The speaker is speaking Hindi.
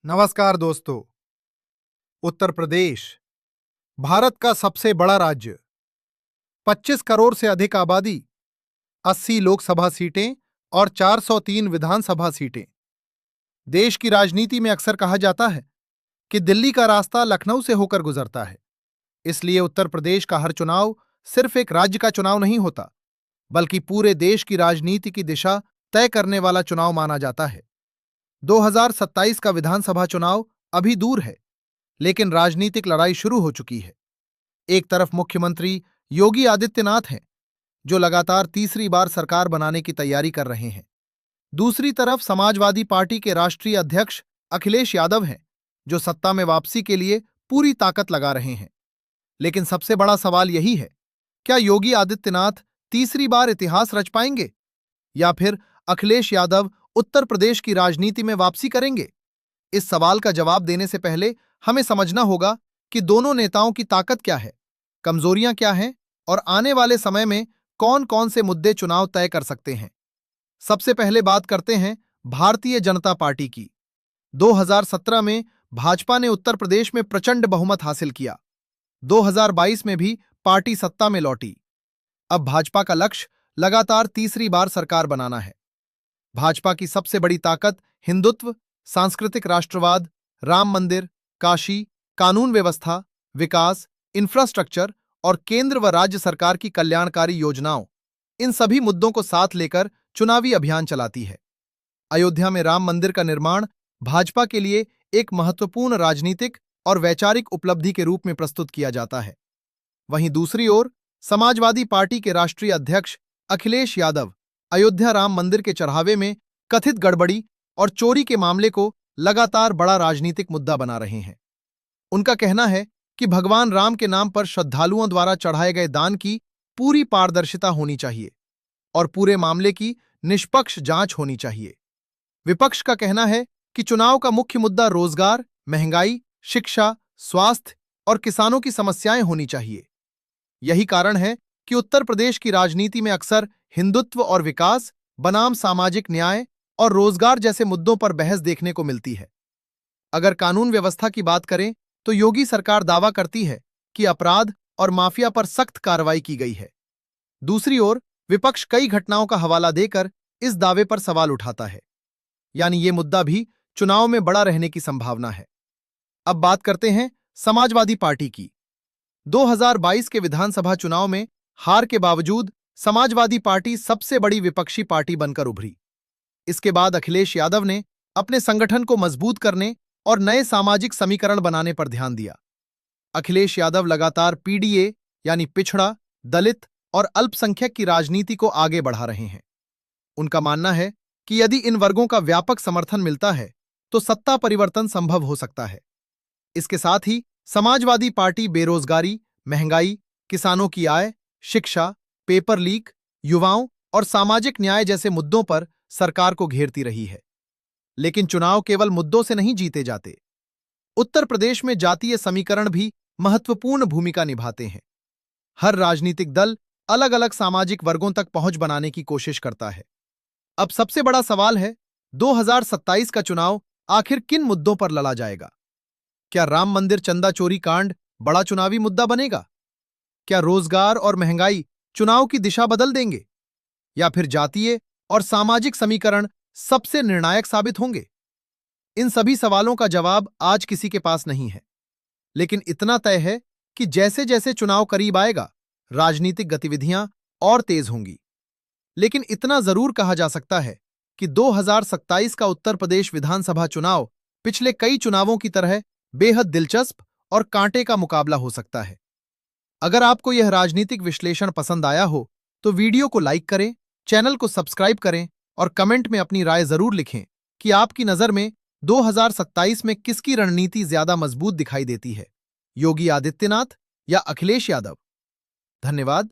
नमस्कार दोस्तों। उत्तर प्रदेश भारत का सबसे बड़ा राज्य, 25 करोड़ से अधिक आबादी, 80 लोकसभा सीटें और 403 विधानसभा सीटें। देश की राजनीति में अक्सर कहा जाता है कि दिल्ली का रास्ता लखनऊ से होकर गुजरता है। इसलिए उत्तर प्रदेश का हर चुनाव सिर्फ एक राज्य का चुनाव नहीं होता, बल्कि पूरे देश की राजनीति की दिशा तय करने वाला चुनाव माना जाता है। 2027 का विधानसभा चुनाव अभी दूर है, लेकिन राजनीतिक लड़ाई शुरू हो चुकी है। एक तरफ मुख्यमंत्री योगी आदित्यनाथ हैं, जो लगातार तीसरी बार सरकार बनाने की तैयारी कर रहे हैं। दूसरी तरफ समाजवादी पार्टी के राष्ट्रीय अध्यक्ष अखिलेश यादव हैं, जो सत्ता में वापसी के लिए पूरी ताकत लगा रहे हैं। लेकिन सबसे बड़ा सवाल यही है, क्या योगी आदित्यनाथ तीसरी बार इतिहास रच पाएंगे, या फिर अखिलेश यादव उत्तर प्रदेश की राजनीति में वापसी करेंगे? इस सवाल का जवाब देने से पहले हमें समझना होगा कि दोनों नेताओं की ताकत क्या है, कमजोरियां क्या हैं और आने वाले समय में कौन-कौन से मुद्दे चुनाव तय कर सकते हैं। सबसे पहले बात करते हैं भारतीय जनता पार्टी की। 2017 में भाजपा ने उत्तर प्रदेश में प्रचंड बहुमत हासिल किया। 2022 में भी पार्टी सत्ता में लौटी। अब भाजपा का लक्ष्य लगातार तीसरी बार सरकार बनाना है। भाजपा की सबसे बड़ी ताकत हिंदुत्व, सांस्कृतिक राष्ट्रवाद, राम मंदिर, काशी, कानून व्यवस्था, विकास, इंफ्रास्ट्रक्चर और केंद्र व राज्य सरकार की कल्याणकारी योजनाओं, इन सभी मुद्दों को साथ लेकर चुनावी अभियान चलाती है। अयोध्या में राम मंदिर का निर्माण भाजपा के लिए एक महत्वपूर्ण राजनीतिक और वैचारिक उपलब्धि के रूप में प्रस्तुत किया जाता है। वहीं दूसरी ओर समाजवादी पार्टी के राष्ट्रीय अध्यक्ष अखिलेश यादव अयोध्या राम मंदिर के चढ़ावे में कथित गड़बड़ी और चोरी के मामले को लगातार बड़ा राजनीतिक मुद्दा बना रहे हैं। उनका कहना है कि भगवान राम के नाम पर श्रद्धालुओं द्वारा चढ़ाए गए दान की पूरी पारदर्शिता होनी चाहिए और पूरे मामले की निष्पक्ष जांच होनी चाहिए। विपक्ष का कहना है कि चुनाव का मुख्य मुद्दा रोजगार, महंगाई, शिक्षा, स्वास्थ्य और किसानों की समस्याएं होनी चाहिए। यही कारण है कि उत्तर प्रदेश की राजनीति में अक्सर हिंदुत्व और विकास बनाम सामाजिक न्याय और रोजगार जैसे मुद्दों पर बहस देखने को मिलती है। अगर कानून व्यवस्था की बात करें तो योगी सरकार दावा करती है कि अपराध और माफिया पर सख्त कार्रवाई की गई है। दूसरी ओर विपक्ष कई घटनाओं का हवाला देकर इस दावे पर सवाल उठाता है, यानी ये मुद्दा भी चुनाव में बड़ा रहने की संभावना है। अब बात करते हैं समाजवादी पार्टी की। 2022 के विधानसभा चुनाव में हार के बावजूद समाजवादी पार्टी सबसे बड़ी विपक्षी पार्टी बनकर उभरी। इसके बाद अखिलेश यादव ने अपने संगठन को मजबूत करने और नए सामाजिक समीकरण बनाने पर ध्यान दिया। अखिलेश यादव लगातार पीडीए यानी पिछड़ा, दलित और अल्पसंख्यक की राजनीति को आगे बढ़ा रहे हैं। उनका मानना है कि यदि इन वर्गों का व्यापक समर्थन मिलता है तो सत्ता परिवर्तन संभव हो सकता है। इसके साथ ही समाजवादी पार्टी बेरोजगारी, महंगाई, किसानों की आय, शिक्षा, पेपर लीक, युवाओं और सामाजिक न्याय जैसे मुद्दों पर सरकार को घेरती रही है। लेकिन चुनाव केवल मुद्दों से नहीं जीते जाते। उत्तर प्रदेश में जातीय समीकरण भी महत्वपूर्ण भूमिका निभाते हैं। हर राजनीतिक दल अलग अलग सामाजिक वर्गों तक पहुंच बनाने की कोशिश करता है। अब सबसे बड़ा सवाल है, 2027 का चुनाव आखिर किन मुद्दों पर लड़ा जाएगा? क्या राम मंदिर चंदा चोरी कांड बड़ा चुनावी मुद्दा बनेगा? क्या रोजगार और महंगाई चुनाव की दिशा बदल देंगे? या फिर जातीय और सामाजिक समीकरण सबसे निर्णायक साबित होंगे? इन सभी सवालों का जवाब आज किसी के पास नहीं है, लेकिन इतना तय है कि जैसे जैसे चुनाव करीब आएगा, राजनीतिक गतिविधियां और तेज होंगी। लेकिन इतना जरूर कहा जा सकता है कि 2027 का उत्तर प्रदेश विधानसभा चुनाव पिछले कई चुनावों की तरह बेहद दिलचस्प और कांटे का मुकाबला हो सकता है। अगर आपको यह राजनीतिक विश्लेषण पसंद आया हो तो वीडियो को लाइक करें, चैनल को सब्सक्राइब करें और कमेंट में अपनी राय जरूर लिखें कि आपकी नजर में 2027 में किसकी रणनीति ज्यादा मजबूत दिखाई देती है, योगी आदित्यनाथ या अखिलेश यादव। धन्यवाद।